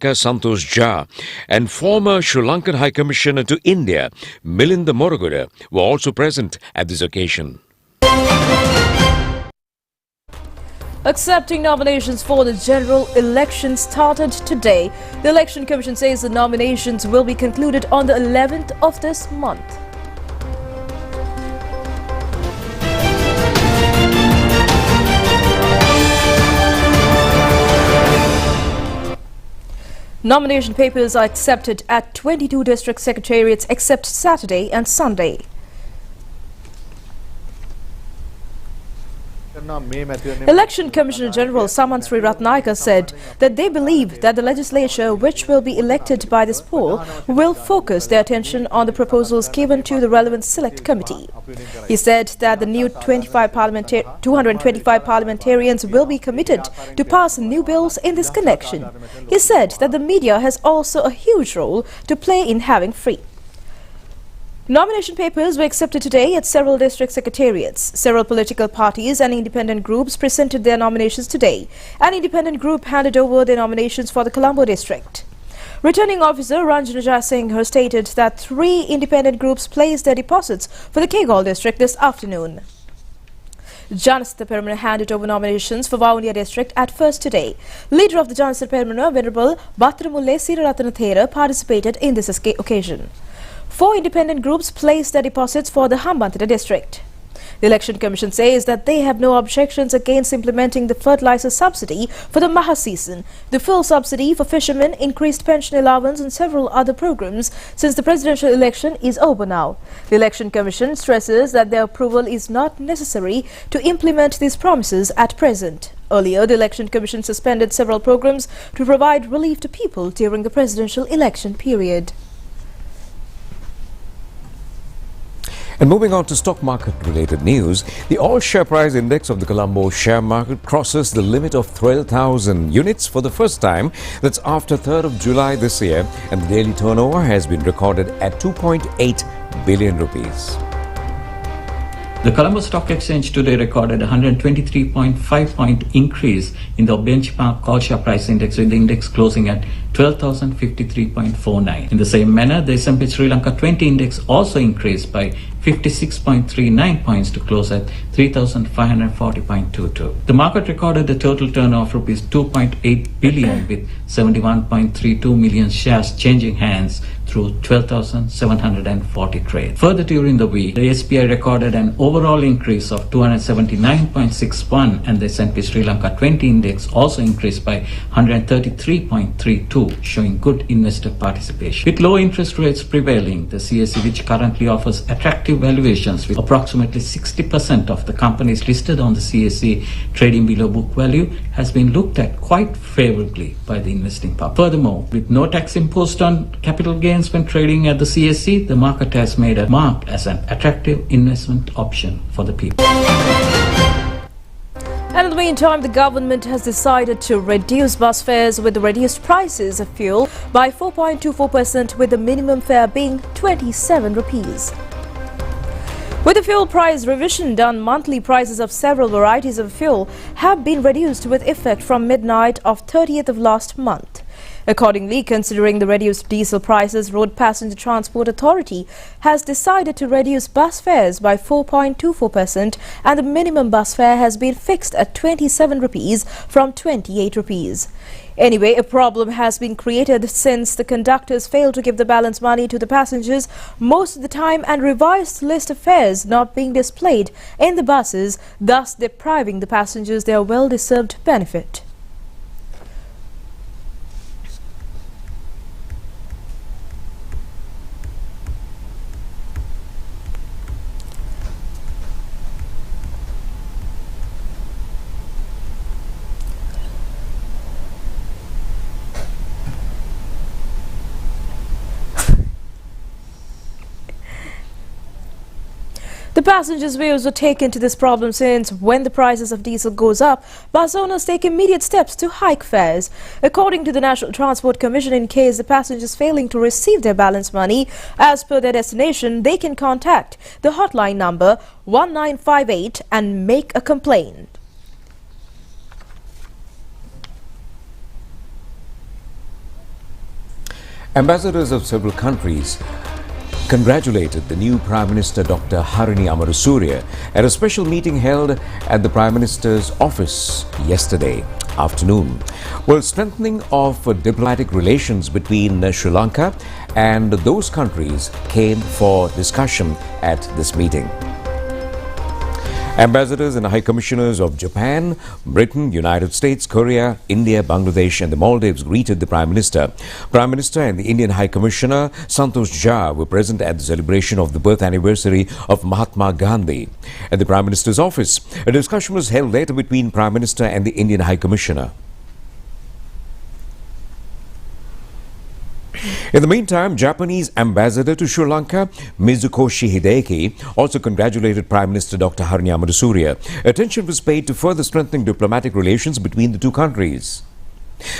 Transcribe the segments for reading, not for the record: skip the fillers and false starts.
Lanka Santosh Jha and former Sri Lankan High Commissioner to India Milinda Moragura were also present at this occasion. Accepting nominations for the general election started today. The Election Commission says the nominations will be concluded on the 11th of this month. Nomination papers are accepted at 22 district secretariats except Saturday and Sunday. Election Commissioner General Samanthri Ratnayaka said that they believe that the legislature which will be elected by this poll will focus their attention on the proposals given to the relevant select committee. He said that the new 225 parliamentarians will be committed to pass new bills in this connection. He said that the media has also a huge role to play in having free. Nomination papers were accepted today at several district secretariats. Several political parties and independent groups presented their nominations today. An independent group handed over their nominations for the Colombo district. Returning officer Ranjana Jayasinghe stated that 3 independent groups placed their deposits for the Kegal district this afternoon. Janasatha Peramana handed over nominations for Vavuniya district at first today. Leader of the Janasatha Peramana, Venerable Bathramulle Sirarathanathera, participated in this occasion. 4 independent groups placed their deposits for the Hambantota district. The Election Commission says that they have no objections against implementing the fertilizer subsidy for the Maha season, the fuel subsidy for fishermen, increased pension allowance and several other programs since the presidential election is over now. The Election Commission stresses that their approval is not necessary to implement these promises at present. Earlier, the Election Commission suspended several programs to provide relief to people during the presidential election period. And moving on to stock market related news, the all share price index of the Colombo share market crosses the limit of 12,000 units for the first time. That's after 3rd of July this year, and the daily turnover has been recorded at 2.8 billion rupees. The Colombo Stock Exchange today recorded a 123.5 point increase in the benchmark all share price index, with the index closing at 12,053.49. In the same manner, the S&P Sri Lanka 20 index also increased by 56.39 points to close at 3,540.22. The market recorded a total turnover of rupees 2.8 billion with 71.32 million shares changing hands through 12,740 trades. Further during the week, the SPI recorded an overall increase of 279.61 and the S&P Sri Lanka 20 index also increased by 133.32, showing good investor participation. With low interest rates prevailing, the CSE, which currently offers attractive valuations with approximately 60% of the companies listed on the CSE trading below book value, has been looked at quite favorably by the investing public. Furthermore, with no tax imposed on capital gains when trading at the CSE, the market has made a mark as an attractive investment option for the people. And in the meantime, the government has decided to reduce bus fares with the reduced prices of fuel by 4.24%, with the minimum fare being 27 rupees. With the fuel price revision done, monthly prices of several varieties of fuel have been reduced with effect from midnight of 30th of last month. Accordingly, considering the reduced diesel prices, Road Passenger Transport Authority has decided to reduce bus fares by 4.24%, and the minimum bus fare has been fixed at 27 rupees from 28 rupees. Anyway, a problem has been created since the conductors failed to give the balance money to the passengers most of the time, and revised list of fares not being displayed in the buses, thus depriving the passengers their well-deserved benefit. The passengers' views were taken to this problem since when the prices of diesel goes up, bus owners take immediate steps to hike fares. According to the National Transport Commission, in case the passengers failing to receive their balance money as per their destination, they can contact the hotline number 1958 and make a complaint. Ambassadors of several countries congratulated the new Prime Minister Dr. Harini Amarasuriya at a special meeting held at the Prime Minister's office yesterday afternoon. Well, strengthening of diplomatic relations between Sri Lanka and those countries came for discussion at this meeting. Ambassadors and High Commissioners of Japan, Britain, United States, Korea, India, Bangladesh and the Maldives greeted the Prime Minister. Prime Minister and the Indian High Commissioner Santosh Jha were present at the celebration of the birth anniversary of Mahatma Gandhi. At the Prime Minister's office, a discussion was held later between Prime Minister and the Indian High Commissioner. In the meantime, Japanese ambassador to Sri Lanka, Mizukoshi Hideki, also congratulated Prime Minister Dr. Harini Amarasuriya. Attention was paid to further strengthening diplomatic relations between the two countries.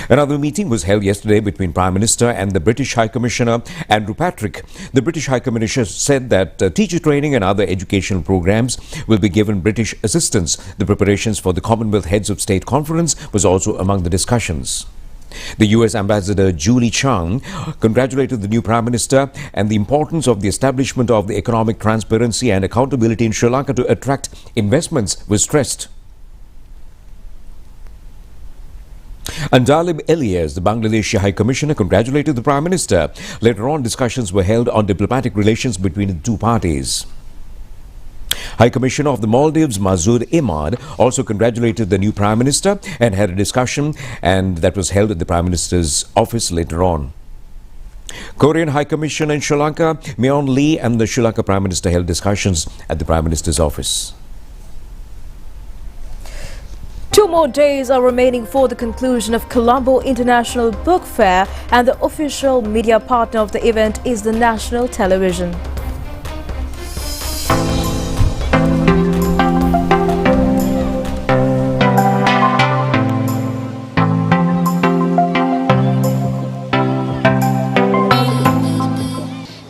Another meeting was held yesterday between Prime Minister and the British High Commissioner Andrew Patrick. The British High Commissioner said that teacher training and other educational programs will be given British assistance. The preparations for the Commonwealth Heads of State Conference was also among the discussions. The US Ambassador Julie Chang congratulated the new Prime Minister, and the importance of the establishment of the economic transparency and accountability in Sri Lanka to attract investments was stressed. Andalib Elias, the Bangladeshi High Commissioner, congratulated the Prime Minister. Later on, discussions were held on diplomatic relations between the two parties. High Commissioner of the Maldives, Masood Imad, also congratulated the new Prime Minister and had a discussion, and that was held at the Prime Minister's office later on. Korean High Commissioner in Sri Lanka, Myeon Lee, and the Sri Lanka Prime Minister held discussions at the Prime Minister's office. 2 more days are remaining for the conclusion of Colombo International Book Fair, and the official media partner of the event is the national television.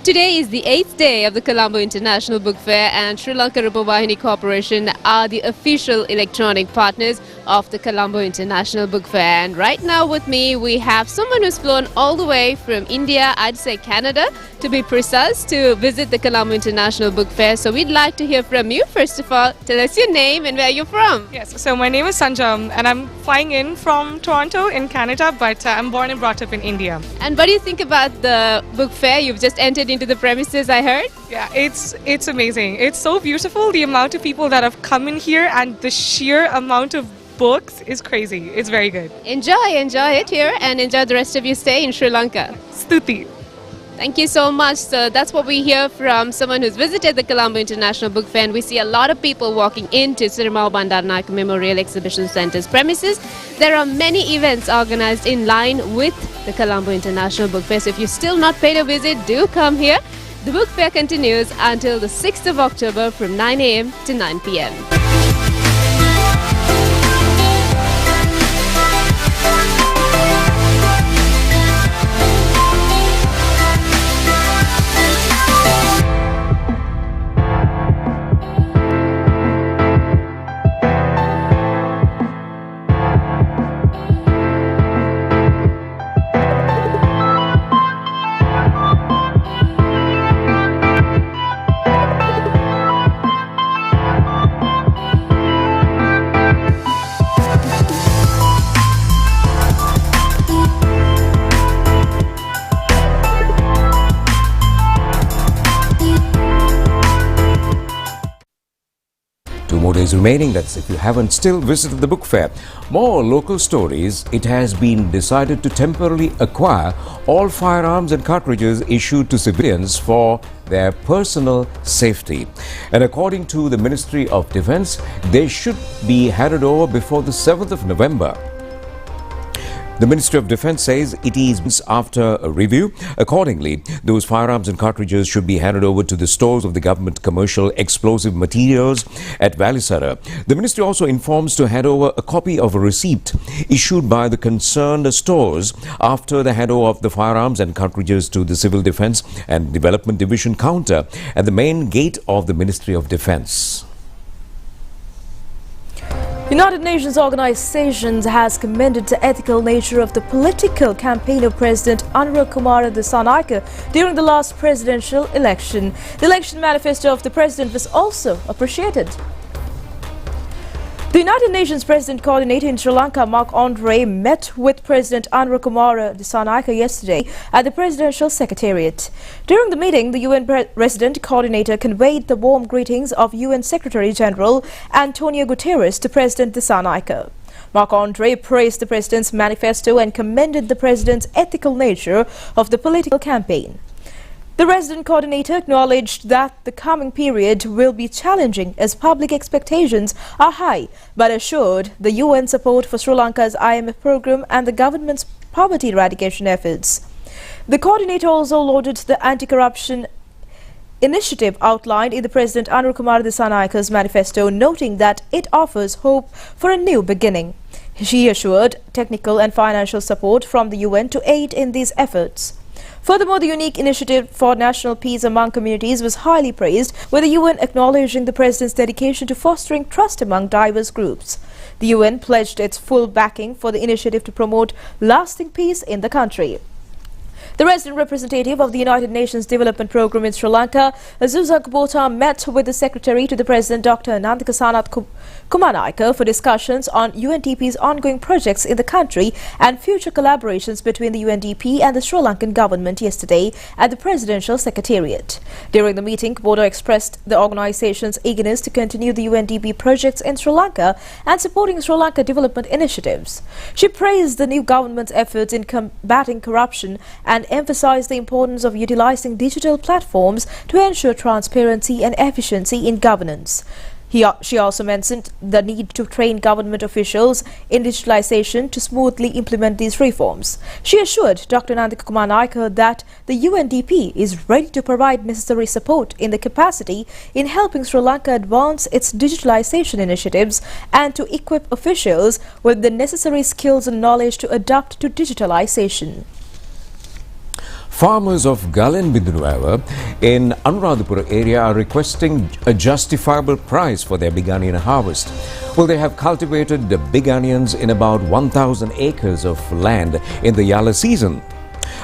Today is the 8th day of the Colombo International Book Fair, and Sri Lanka Rupavahini Corporation are the official electronic partners of the Colombo International Book Fair. And right now with me we have someone who's flown all the way from India, I'd say Canada to be precise, to visit the Colombo International Book Fair. So we'd like to hear from you. First of all, tell us your name and where you're from. Yes, so my name is Sanjam and I'm flying in from Toronto in Canada, but I'm born and brought up in India. And what do you think about the book fair? You've just entered into the premises, I heard. Yeah, it's amazing. It's so beautiful. The amount of people that have come in here and the sheer amount of books is crazy. It's very good. Enjoy it here and enjoy the rest of your stay in Sri Lanka. Stuti. Thank you so much. So that's what we hear from someone who's visited the Colombo International Book Fair, and we see a lot of people walking into Sirimal Bandaranaike Memorial Exhibition Centre's premises. There are many events organized in line with the Colombo International Book Fair, so if you've still not paid a visit, do come here. The book fair continues until the 6th of October from 9 a.m. to 9 p.m. More days remaining, that's if you haven't still visited the book fair. More local stories. It has been decided to temporarily acquire all firearms and cartridges issued to civilians for their personal safety. And according to the Ministry of Defence, they should be handed over before the 7th of November. The Ministry of Defence says it is after a review. Accordingly, those firearms and cartridges should be handed over to the stores of the Government Commercial Explosive Materials at Valisara. The Ministry also informs to hand over a copy of a receipt issued by the concerned stores after the handover of the firearms and cartridges to the Civil Defence and Development Division counter at the main gate of the Ministry of Defence. United Nations Organization has commended the ethical nature of the political campaign of President Anura Kumar Dissanayake during the last presidential election. The election manifesto of the president was also appreciated. The United Nations President Coordinator in Sri Lanka, Marc-Andre, met with President Anura Kumar Dissanayake yesterday at the Presidential Secretariat. During the meeting, the UN Resident Coordinator conveyed the warm greetings of UN Secretary-General Antonio Guterres to President Dissanayake. Marc-Andre praised the President's manifesto and commended the President's ethical nature of the political campaign. The resident coordinator acknowledged that the coming period will be challenging as public expectations are high, but assured the UN support for Sri Lanka's IMF program and the government's poverty eradication efforts. The coordinator also lauded the anti-corruption initiative outlined in the President Anura Kumar Dissanayake's manifesto, noting that it offers hope for a new beginning. She assured technical and financial support from the UN to aid in these efforts. Furthermore, the unique initiative for national peace among communities was highly praised, with the UN acknowledging the President's dedication to fostering trust among diverse groups. The UN pledged its full backing for the initiative to promote lasting peace in the country. The resident representative of the United Nations Development Programme in Sri Lanka, Azusa Kubota, met with the Secretary to the President Dr. Nandika Sanath Kumanaika for discussions on UNDP's ongoing projects in the country and future collaborations between the UNDP and the Sri Lankan government yesterday at the Presidential Secretariat. During the meeting, Kubota expressed the organization's eagerness to continue the UNDP projects in Sri Lanka and supporting Sri Lanka development initiatives. She praised the new government's efforts in combating corruption and emphasized the importance of utilizing digital platforms to ensure transparency and efficiency in governance. She also mentioned the need to train government officials in digitalization to smoothly implement these reforms. She assured Dr. Nandika Kumanaika that the UNDP is ready to provide necessary support in the capacity in helping Sri Lanka advance its digitalization initiatives and to equip officials with the necessary skills and knowledge to adapt to digitalization. Farmers of Galen Bindunueva in Anuradhapura area are requesting a justifiable price for their big onion harvest. Well, they have cultivated the big onions in about 1,000 acres of land in the Yala season.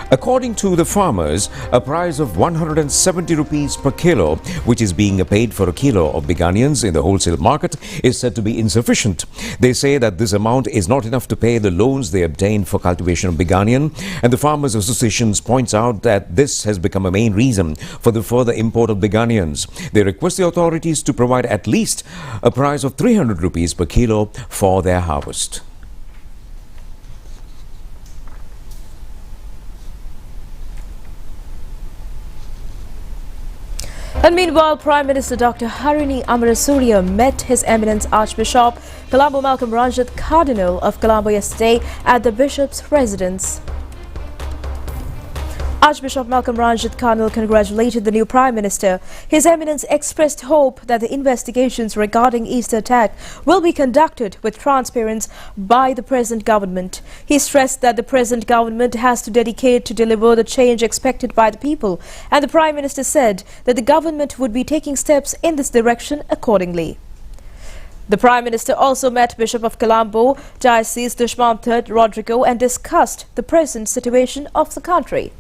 According to the farmers, a price of 170 rupees per kilo, which is being paid for a kilo of big onions in the wholesale market, is said to be insufficient. They say that this amount is not enough to pay the loans they obtained for cultivation of big onion, and the Farmers Association points out that this has become a main reason for the further import of big onions. They request the authorities to provide at least a price of 300 rupees per kilo for their harvest. And meanwhile, Prime Minister Dr. Harini Amarasuriya met His Eminence Archbishop Colombo Malcolm Ranjit, Cardinal of Colombo, yesterday at the Bishop's residence. Archbishop Malcolm Ranjit, Cardinal, congratulated the new Prime Minister. His Eminence expressed hope that the investigations regarding Easter attack will be conducted with transparency by the present government. He stressed that the present government has to dedicate to deliver the change expected by the people, and the Prime Minister said that the government would be taking steps in this direction accordingly. The Prime Minister also met Bishop of Colombo, Diocese Dushman III Rodrigo, and discussed the present situation of the country.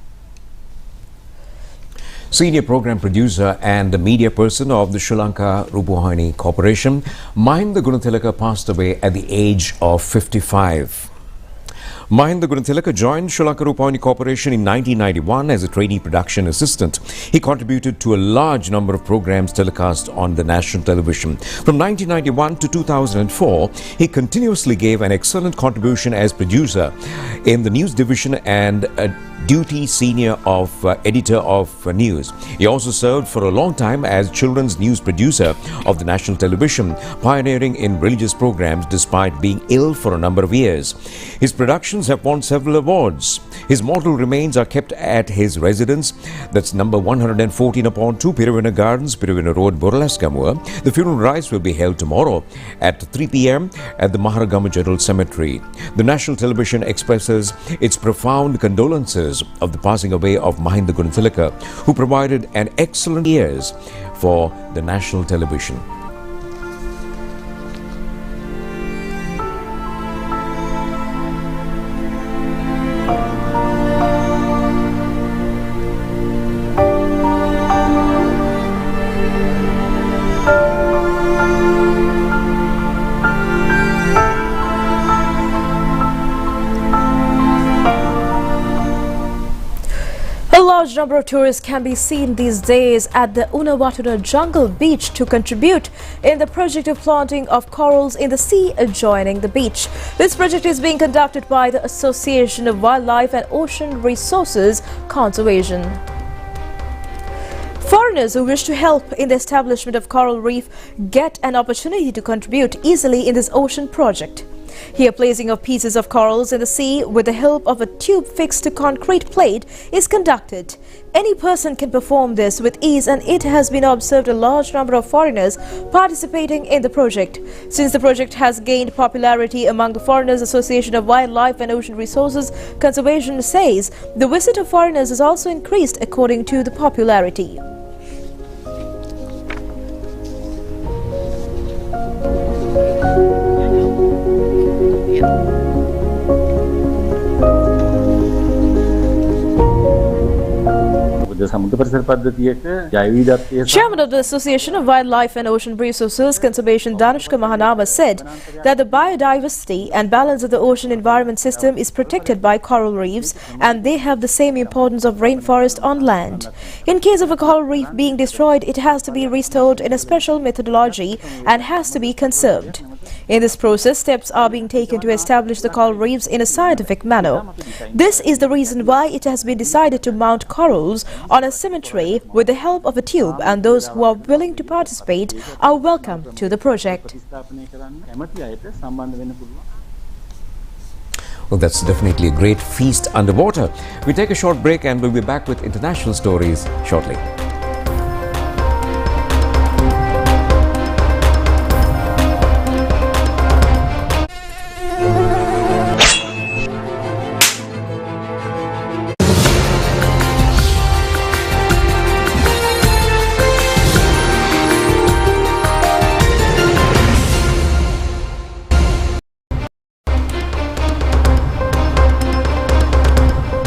Senior program producer and media person of the Sri Lanka Rupavahini Corporation, Mahinda Gunathilaka, passed away at the age of 55. Mahinda Gunathilaka joined Sri Lanka Rupavahini Corporation in 1991 as a trainee production assistant. He contributed to a large number of programs telecast on the national television. From 1991 to 2004, he continuously gave an excellent contribution as producer in the news division and duty senior editor of news. He also served for a long time as children's news producer of the national television, pioneering in religious programs despite being ill for a number of years. His productions have won several awards. His mortal remains are kept at his residence, that's number 114/2 Piruvena Gardens, Piruvena Road, Boralaskamuwa. The funeral rites will be held tomorrow at 3 p.m. at the Maharagama General Cemetery. The national television expresses its profound condolences of the passing away of Mahinda Gunathilaka, who provided an excellent years for the national television. large number of tourists can be seen these days at the Unawatuna Jungle Beach to contribute in the project of planting of corals in the sea adjoining the beach. This project is being conducted by the Association of Wildlife and Ocean Resources Conservation. Foreigners who wish to help in the establishment of coral reef get an opportunity to contribute easily in this ocean project. Here, placing of pieces of corals in the sea with the help of a tube fixed to concrete plate is conducted. Any person can perform this with ease, and it has been observed a large number of foreigners participating in the project. Since the project has gained popularity among the Foreigners Association of Wildlife and Ocean Resources Conservation says the visit of foreigners has also increased according to the popularity. Chairman of the Association of Wildlife and Ocean Resources Conservation Danushka Mahanama said that the biodiversity and balance of the ocean environment system is protected by coral reefs, and they have the same importance of rainforest on land. In case of a coral reef being destroyed, it has to be restored in a special methodology and has to be conserved. In this process, steps are being taken to establish the coral reefs in a scientific manner. This is the reason why it has been decided to mount corals on a cemetery with the help of a tube, and those who are willing to participate are welcome to the project. Well, that's definitely a great feast underwater. We take a short break and we'll be back with international stories shortly.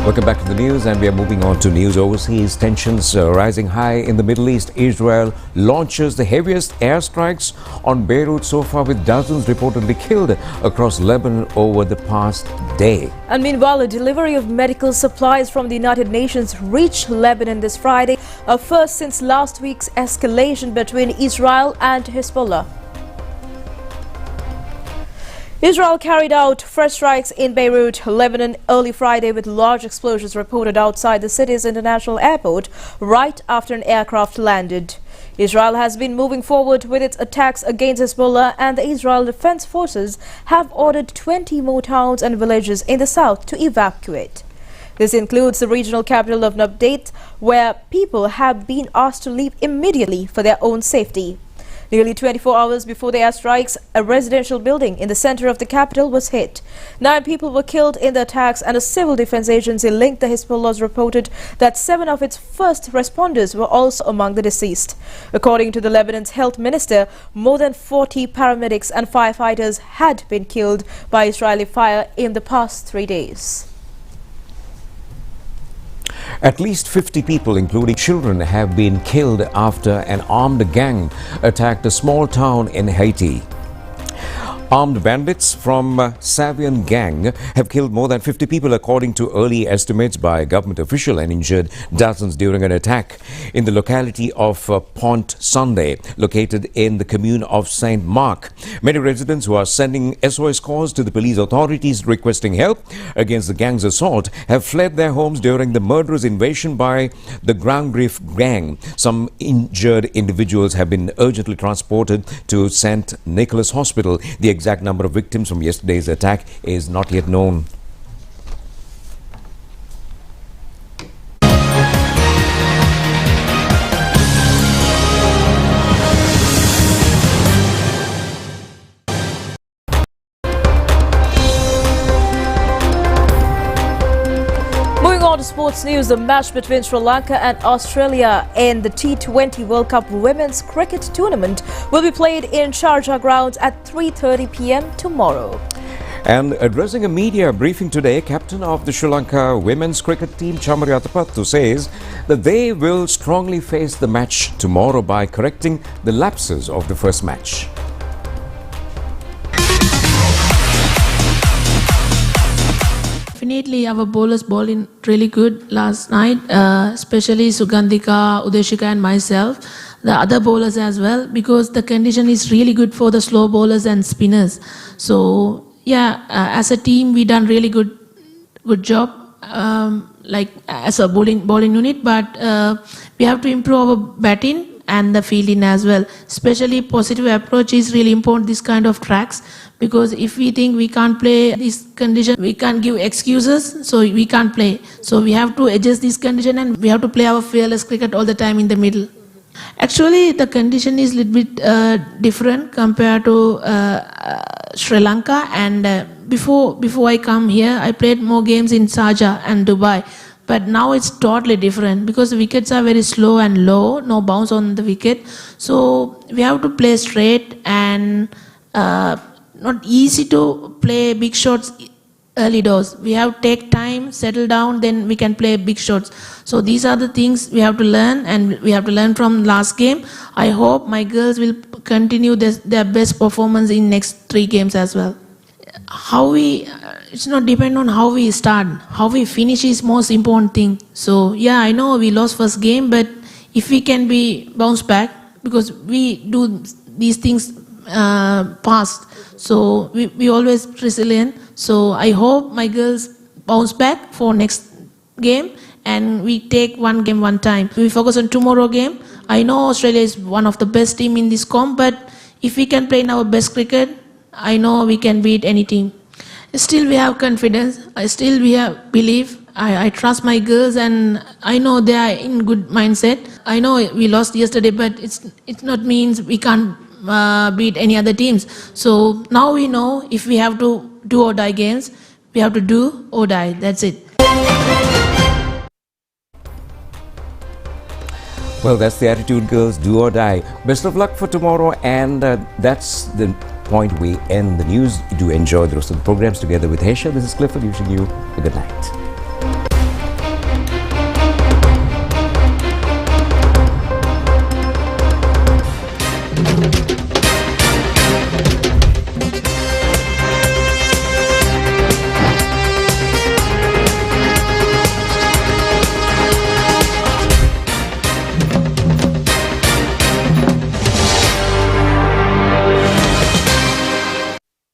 Welcome back to the news, and we are moving on to news overseas. Tensions rising high in the Middle East. Israel launches the heaviest airstrikes on Beirut so far, with dozens reportedly killed across Lebanon over the past day. And meanwhile, a delivery of medical supplies from the United Nations reached Lebanon this Friday, a first since last week's escalation between Israel and Hezbollah. Israel carried out fresh strikes in Beirut, Lebanon, early Friday, with large explosions reported outside the city's international airport right after an aircraft landed. Israel has been moving forward with its attacks against Hezbollah, and the Israel Defense Forces have ordered 20 more towns and villages in the south to evacuate. This includes the regional capital of Nabdat, where people have been asked to leave immediately for their own safety. Nearly 24 hours before the airstrikes, a residential building in the center of the capital was hit. 9 people were killed in the attacks, and a civil defense agency linked to Hezbollah reported that 7 of its first responders were also among the deceased. According to the Lebanon's health minister, more than 40 paramedics and firefighters had been killed by Israeli fire in the past 3 days. At least 50 people, including children, have been killed after an armed gang attacked a small town in Haiti. Armed bandits from Savian gang have killed more than 50 people, according to early estimates by a government official, and injured dozens during an attack in the locality of Pont Sunday, located in the commune of Saint Mark. Many residents who are sending SOS calls to the police authorities requesting help against the gang's assault have fled their homes during the murderous invasion by the Grand Reef gang. Some injured individuals have been urgently transported to St. Nicholas Hospital. The exact number of victims from yesterday's attack is not yet known. Sports news: the match between Sri Lanka and Australia in the T20 World Cup Women's Cricket Tournament will be played in Sharjah grounds at 3:30 p.m. tomorrow. And addressing a media briefing today, captain of the Sri Lanka women's cricket team, Chamari Atapattu, says that they will strongly face the match tomorrow by correcting the lapses of the first match. Definitely, our bowlers bowled in really good last night, especially Sugandhika, Udeshika, and myself. The other bowlers as well, because the condition is really good for the slow bowlers and spinners. So yeah, as a team, we done really good job, like as a bowling unit. But we have to improve our batting and the fielding as well. Especially positive approach is really important this kind of tracks, because if we think we can't play this condition, we can't give excuses, so we can't play. So we have to adjust this condition and we have to play our fearless cricket all the time in the middle. Actually, the condition is a little bit different compared to Sri Lanka, and before I come here, I played more games in Sharjah and Dubai. But now it's totally different because the wickets are very slow and low, no bounce on the wicket. So we have to play straight and not easy to play big shots early doors. We have to take time, settle down, then we can play big shots. So these are the things we have to learn, and we have to learn from last game. I hope my girls will continue their best performance in next 3 games as well. It's not depend on how we start. How we finish is most important thing. So yeah, I know we lost first game, but if we can be bounce back, because we do these things past, so we always resilient. So I hope my girls bounce back for next game, and we take one game one time. We focus on tomorrow game. I know Australia is one of the best team in this comp, but if we can play in our best cricket, I know we can beat any team. Still we have confidence. We have belief. I trust my girls, and I know they are in good mindset. I know we lost yesterday, but it's not means we can't beat any other teams. So now we know if we have to do or die games, we have to do or die. That's it. Well, that's the attitude, girls. Do or die. Best of luck for tomorrow, and that's the point we end the news. Do enjoy the rest of the programs together with Hesha. This is Clifford wishing you a good night.